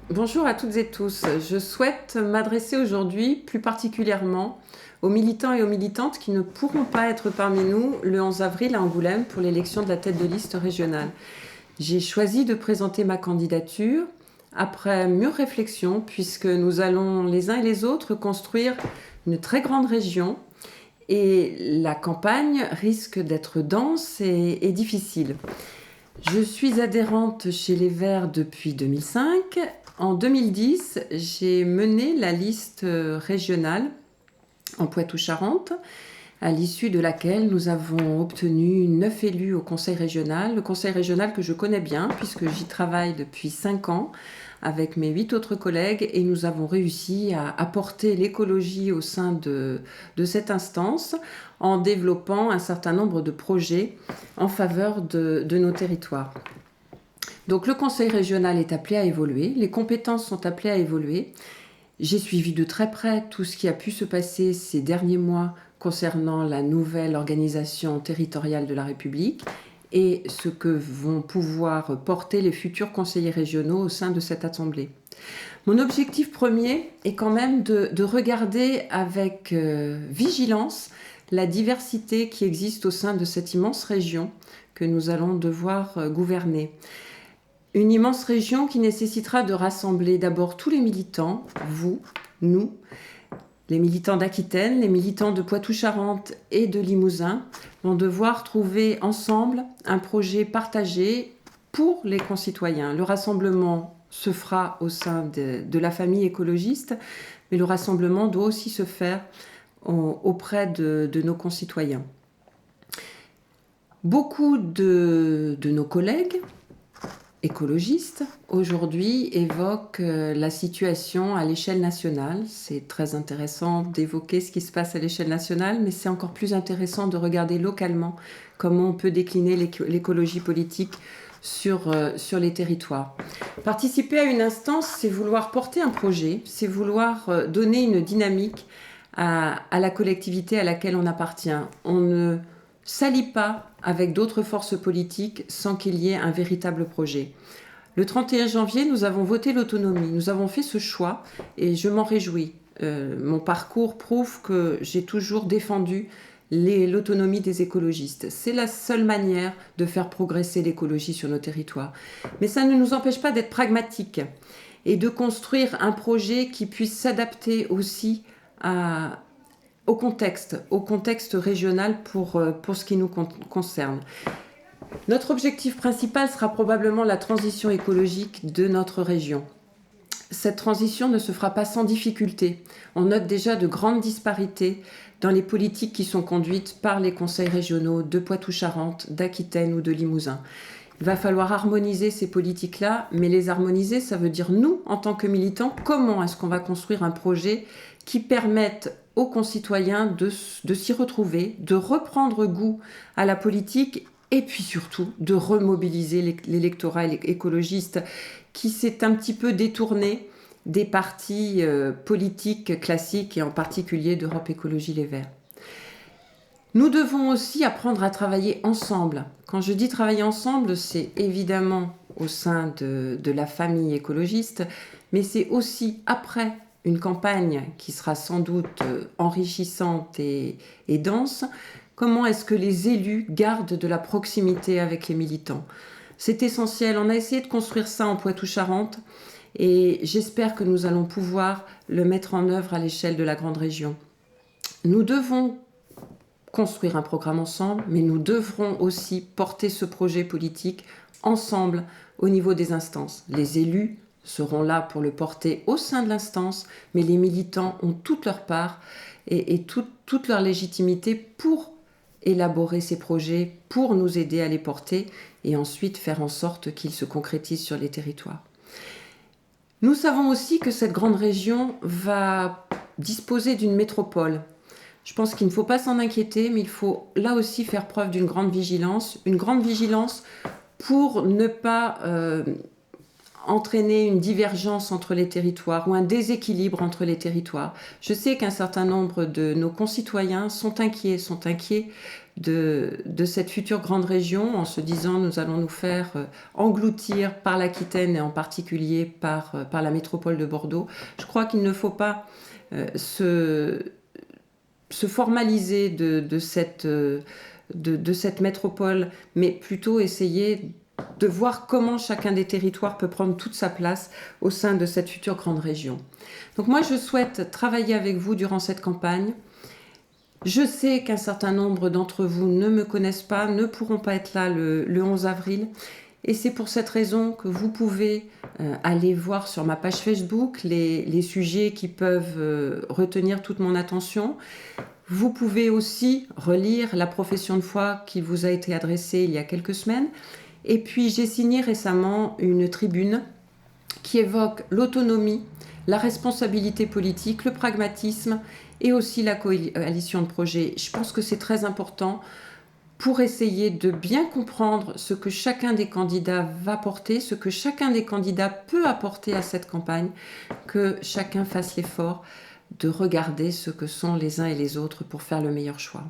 Bonjour à toutes et tous. Je souhaite m'adresser aujourd'hui plus particulièrement aux militants et aux militantes qui ne pourront pas être parmi nous le 11 avril à Angoulême pour l'élection de la tête de liste régionale. J'ai choisi de présenter ma candidature après mûre réflexion puisque nous allons les uns et les autres construire une très grande région et la campagne risque d'être dense et difficile. Je suis adhérente chez les Verts depuis 2005. En 2010, j'ai mené la liste régionale en Poitou-Charentes, à l'issue de laquelle nous avons obtenu 9 élus au conseil régional. Le conseil régional que je connais bien puisque j'y travaille depuis 5 ans avec mes 8 autres collègues et nous avons réussi à apporter l'écologie au sein de cette instance en développant un certain nombre de projets en faveur de nos territoires. Donc le conseil régional est appelé à évoluer, les compétences sont appelées à évoluer. J'ai suivi de très près tout ce qui a pu se passer ces derniers mois concernant la nouvelle organisation territoriale de la République et ce que vont pouvoir porter les futurs conseillers régionaux au sein de cette assemblée. Mon objectif premier est quand même de regarder avec vigilance la diversité qui existe au sein de cette immense région que nous allons devoir gouverner. Une immense région qui nécessitera de rassembler d'abord tous les militants, vous, nous, les militants d'Aquitaine, les militants de Poitou-Charentes et de Limousin vont devoir trouver ensemble un projet partagé pour les concitoyens. Le rassemblement se fera au sein de la famille écologiste, mais le rassemblement doit aussi se faire auprès de nos concitoyens. Beaucoup de nos collègues écologistes aujourd'hui évoquent la situation à l'échelle nationale. C'est très intéressant d'évoquer ce qui se passe à l'échelle nationale, mais c'est encore plus intéressant de regarder localement comment on peut décliner l'écologie politique sur les territoires. Participer à une instance, c'est vouloir porter un projet, c'est vouloir donner une dynamique à la collectivité à laquelle on appartient. On ne s'allie pas avec d'autres forces politiques sans qu'il y ait un véritable projet. Le 31 janvier, nous avons voté l'autonomie. Nous avons fait ce choix et je m'en réjouis. Mon parcours prouve que j'ai toujours défendu l'autonomie des écologistes. C'est la seule manière de faire progresser l'écologie sur nos territoires. Mais ça ne nous empêche pas d'être pragmatiques et de construire un projet qui puisse s'adapter aussi au contexte régional pour ce qui nous concerne. Notre objectif principal sera probablement la transition écologique de notre région. Cette transition ne se fera pas sans difficulté. On note déjà de grandes disparités dans les politiques qui sont conduites par les conseils régionaux de Poitou-Charentes, d'Aquitaine ou de Limousin. Il va falloir harmoniser ces politiques-là, mais les harmoniser, ça veut dire nous, en tant que militants, comment est-ce qu'on va construire un projet qui permette aux concitoyens de s'y retrouver, de reprendre goût à la politique et puis surtout de remobiliser l'électorat écologiste qui s'est un petit peu détourné des partis politiques classiques et en particulier d'Europe Écologie Les Verts. Nous devons aussi apprendre à travailler ensemble. Quand je dis travailler ensemble, c'est évidemment au sein de la famille écologiste, mais c'est aussi après une campagne qui sera sans doute enrichissante et dense. Comment est-ce que les élus gardent de la proximité avec les militants ? C'est essentiel. On a essayé de construire ça en Poitou-Charentes et j'espère que nous allons pouvoir le mettre en œuvre à l'échelle de la grande région. Nous devons construire un programme ensemble, mais nous devrons aussi porter ce projet politique ensemble au niveau des instances. Les élus seront là pour le porter au sein de l'instance, mais les militants ont toute leur part et toute leur légitimité pour élaborer ces projets, pour nous aider à les porter et ensuite faire en sorte qu'ils se concrétisent sur les territoires. Nous savons aussi que cette grande région va disposer d'une métropole. Je pense qu'il ne faut pas s'en inquiéter, mais il faut là aussi faire preuve d'une grande vigilance pour ne pas entraîner une divergence entre les territoires ou un déséquilibre entre les territoires. Je sais qu'un certain nombre de nos concitoyens sont inquiets de cette future grande région en se disant nous allons nous faire engloutir par l'Aquitaine et en particulier par la métropole de Bordeaux. Je crois qu'il ne faut pas se formaliser de cette métropole, mais plutôt essayer de voir comment chacun des territoires peut prendre toute sa place au sein de cette future grande région. Donc moi, je souhaite travailler avec vous durant cette campagne. Je sais qu'un certain nombre d'entre vous ne me connaissent pas, ne pourront pas être là le 11 avril. Et c'est pour cette raison que vous pouvez aller voir sur ma page Facebook les sujets qui peuvent retenir toute mon attention. Vous pouvez aussi relire la profession de foi qui vous a été adressée il y a quelques semaines. Et puis j'ai signé récemment une tribune qui évoque l'autonomie, la responsabilité politique, le pragmatisme et aussi la coalition de projets. Je pense que c'est très important pour essayer de bien comprendre ce que chacun des candidats va porter, ce que chacun des candidats peut apporter à cette campagne, que chacun fasse l'effort de regarder ce que sont les uns et les autres pour faire le meilleur choix.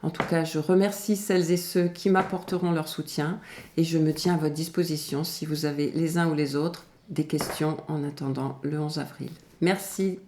En tout cas, je remercie celles et ceux qui m'apporteront leur soutien et je me tiens à votre disposition si vous avez les uns ou les autres des questions en attendant le 11 avril. Merci.